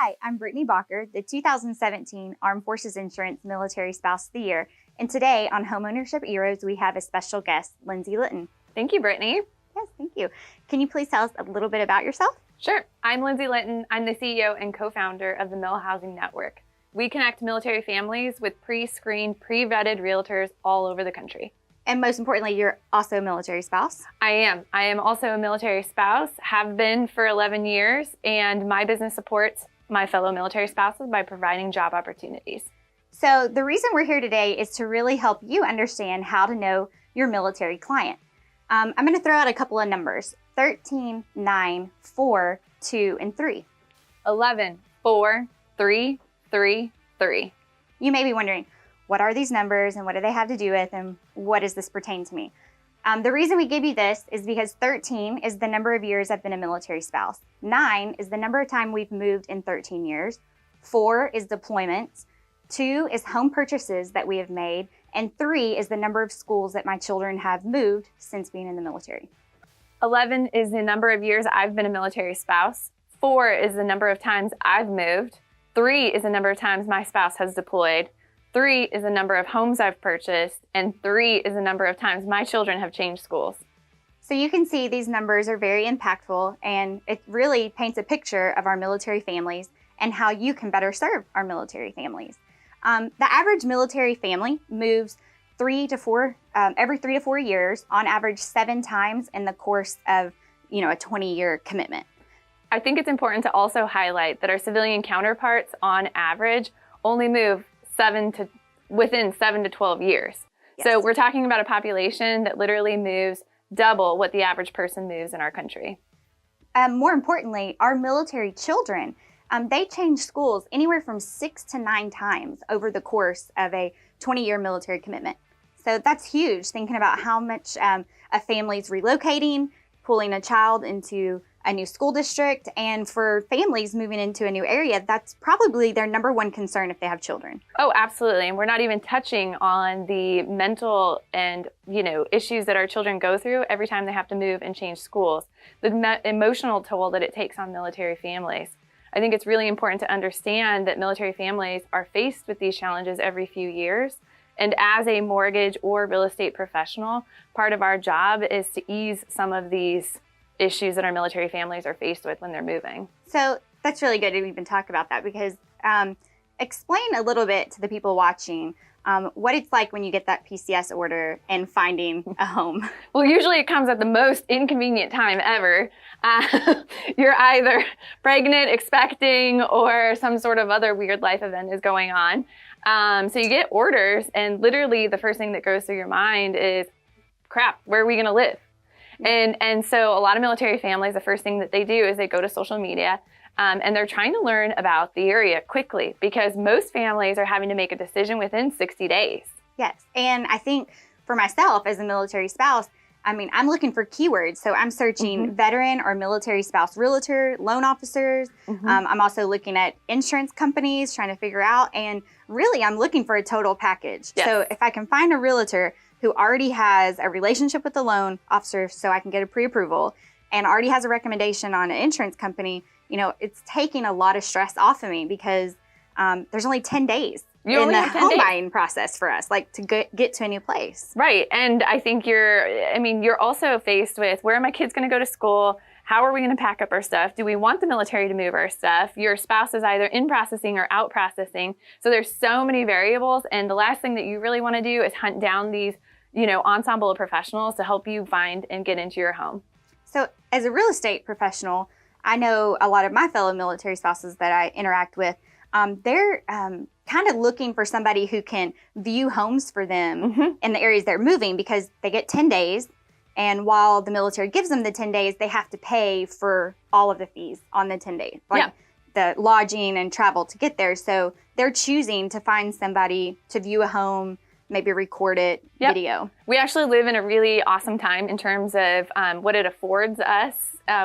Hi, I'm Brittany Bacher, the 2017 Armed Forces Insurance Military Spouse of the Year. And today on Homeownership Heroes, we have a special guest, Lindsay Litton. Thank you, Brittany. Yes, thank you. Can you please tell us a little bit about yourself? Sure. I'm Lindsay Litton. I'm the CEO and co-founder of the Mill Housing Network. We connect military families with pre-screened, pre-vetted realtors all over the country. And most importantly, you're also a military spouse. I am. I am also a military spouse, have been for 11 years, and my business supports my fellow military spouses by providing job opportunities. So the reason we're here today is to really help you understand how to know your military client. I'm going to throw out a couple of numbers: 13, 9, 4, 2, and 3. 11, 4, 3, 3, 3. You may be wondering, what are these numbers and what do they have to do with, and what does this pertain to me? The reason we give you this is because 13 is the number of years I've been a military spouse. 9 is the number of time we've moved in 13 years. 4 is deployments. 2 is home purchases that we have made. And 3 is the number of schools that my children have moved since being in the military. 11 is the number of years I've been a military spouse. 4 is the number of times I've moved. 3 is the number of times my spouse has deployed. 3 is the number of homes I've purchased, and 3 is the number of times my children have changed schools. So you can see these numbers are very impactful, and it really paints a picture of our military families and how you can better serve our military families. The average military family moves every 3 to 4 years, on average 7 times in the course of a 20-year commitment. I think it's important to also highlight that our civilian counterparts, on average, only move within 7 to 12 years. Yes. So we're talking about a population that literally moves double what the average person moves in our country. More importantly, our military children, they change schools anywhere from 6 to 9 times over the course of a 20-year military commitment. So that's huge, thinking about how much a family's relocating, pulling a child into a new school district, and for families moving into a new area, that's probably their number one concern if they have children. Oh, absolutely. And we're not even touching on the mental and, issues that our children go through every time they have to move and change schools, the emotional toll that it takes on military families. I think it's really important to understand that military families are faced with these challenges every few years. And as a mortgage or real estate professional, part of our job is to ease some of these issues that our military families are faced with when they're moving. So that's really good to even talk about that, because explain a little bit to the people watching what it's like when you get that PCS order and finding a home. Well, usually it comes at the most inconvenient time ever. You're either pregnant, expecting, or some sort of other weird life event is going on. So you get orders, and literally the first thing that goes through your mind is, crap, where are we going to live? And so a lot of military families, the first thing that they do is they go to social media, and they're trying to learn about the area quickly, because most families are having to make a decision within 60 days. Yes. And I think for myself as a military spouse, I'm looking for keywords. So I'm searching veteran or military spouse realtor, loan officers. I'm also looking at insurance companies, trying to figure out, and really I'm looking for a total package. Yes. So if I can find a realtor who already has a relationship with the loan officer so I can get a pre-approval, and already has a recommendation on an insurance company, it's taking a lot of stress off of me, because there's only 10 days in the home buying process for us, to get to a new place. Right. And I think you're also faced with, where are my kids going to go to school? How are we going to pack up our stuff? Do we want the military to move our stuff? Your spouse is either in processing or out processing. So there's so many variables. And the last thing that you really want to do is hunt down these ensemble of professionals to help you find and get into your home. So as a real estate professional, I know a lot of my fellow military spouses that I interact with, they're kind of looking for somebody who can view homes for them in the areas they're moving, because they get 10 days. And while the military gives them the 10 days, they have to pay for all of the fees on the 10 days, the lodging and travel to get there. So they're choosing to find somebody to view a home, maybe record it, video. We actually live in a really awesome time in terms of what it affords us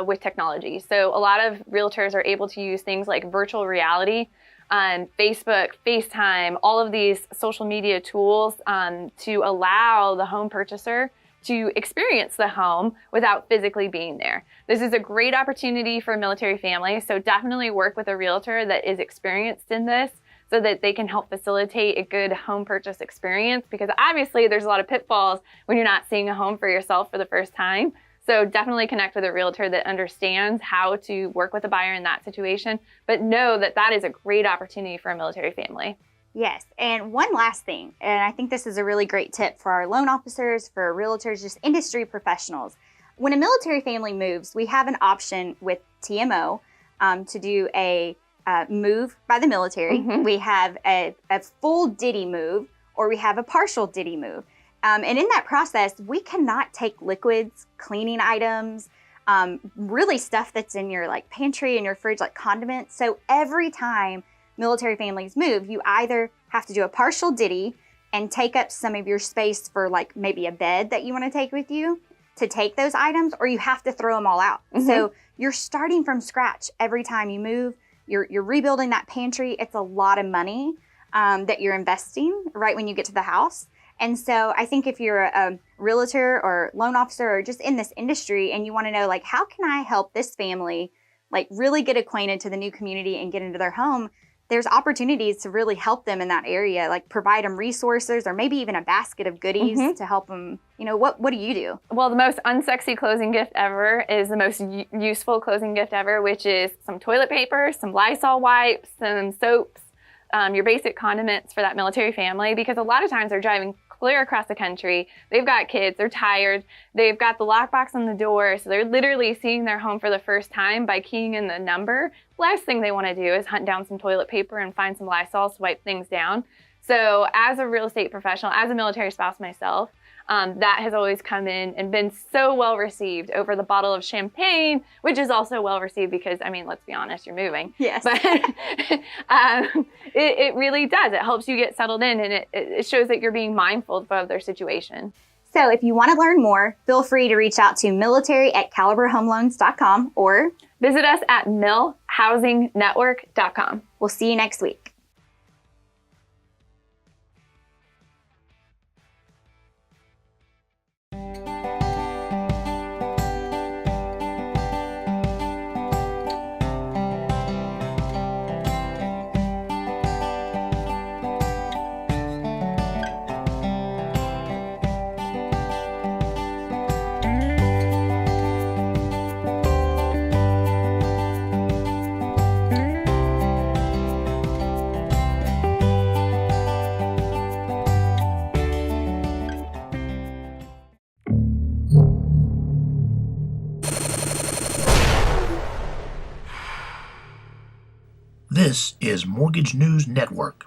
with technology. So a lot of realtors are able to use things like virtual reality, Facebook, FaceTime, all of these social media tools to allow the home purchaser to experience the home without physically being there. This is a great opportunity for a military family, so definitely work with a realtor that is experienced in this so that they can help facilitate a good home purchase experience, because obviously there's a lot of pitfalls when you're not seeing a home for yourself for the first time. So definitely connect with a realtor that understands how to work with a buyer in that situation, but know that that is a great opportunity for a military family. Yes, and one last thing, and I think this is a really great tip for our loan officers, for realtors, just industry professionals. When a military family moves, we have an option with TMO to do a move by the military. Mm-hmm. We have a full DITY move, or we have a partial DITY move. And in that process, we cannot take liquids, cleaning items, really stuff that's in your like pantry and your fridge, like condiments. So every time military families move, you either have to do a partial DITY and take up some of your space for like maybe a bed that you want to take with you to take those items, or you have to throw them all out. Mm-hmm. So you're starting from scratch every time you move. You're rebuilding that pantry. It's a lot of money that you're investing right when you get to the house. And so I think if you're a realtor or loan officer or just in this industry and you want to know, like, how can I help this family like really get acquainted to the new community and get into their home, there's opportunities to really help them in that area, like provide them resources or maybe even a basket of goodies Mm-hmm. to help them. You know, what do you do? Well, the most unsexy closing gift ever is the most useful closing gift ever, which is some toilet paper, some Lysol wipes, some soaps, your basic condiments for that military family, because a lot of times they're driving clear across the country. They've got kids, they're tired, they've got the lockbox on the door, so they're literally seeing their home for the first time by keying in the number. Last thing they want to do is hunt down some toilet paper and find some Lysol to wipe things down. So as a real estate professional, as a military spouse myself, that has always come in and been so well received over the bottle of champagne, which is also well received because, I mean, let's be honest, you're moving. Yes. But it really does. It helps you get settled in, and it shows that you're being mindful of their situation. So if you want to learn more, feel free to reach out to military@caliberhomeloans.com or visit us at millhousingnetwork.com. We'll see you next week. This is Mortgage News Network.